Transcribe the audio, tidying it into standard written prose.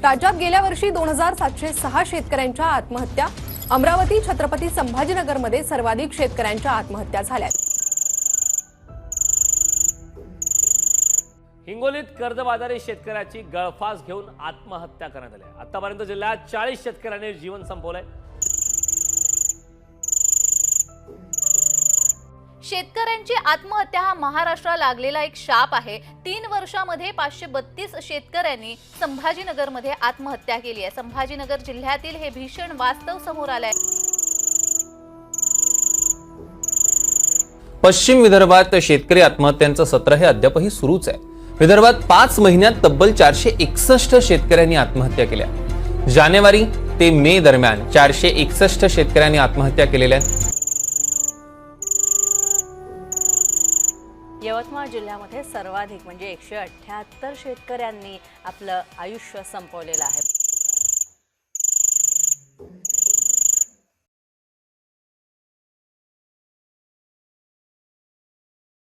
राज्यात गेल्या वर्षी 2706 शेतकऱ्यांच्या आत्महत्या। अमरावती छत्रपती संभाजीनगरमध्ये सर्वाधिक शेतकऱ्यांच्या आत्महत्या झाल्या। हिंगोलीत कर्जबाजारी शेतकऱ्याची गळफास घेऊन आत्महत्या करण्यात आली। आतापर्यंत जिल्ह्यात 40 शेतकऱ्यांनी जीवन संपवलंय। शेतकऱ्यांची आत्महत्या हा महाराष्ट्राला लागलेला एक शाप आहे। 3 वर्षांमध्ये 532 शेतकऱ्यांनी संभाजीनगरमध्ये आत्महत्या केली आहे। संभाजीनगर जिल्ह्यातील हे भीषण वास्तव समोर आलंय। पश्चिम विदर्भात शेतकरी आत्महत्यांचं सत्र हे अद्यापही सुरूच आहे। विदर्भात 5 महिन्यात तब्बल 461 शेतकऱ्यांनी आत्महत्या केल्या। जानेवारी ते मे दरम्यान 461 शेतकऱ्यांनी आत्महत्या केलेल्या आहेत। यवतमाळ जिल्ह्यामध्ये सर्वाधिक म्हणजे 178 शेतकऱ्यांनी आपलं आयुष्य संपवलेलं आहे।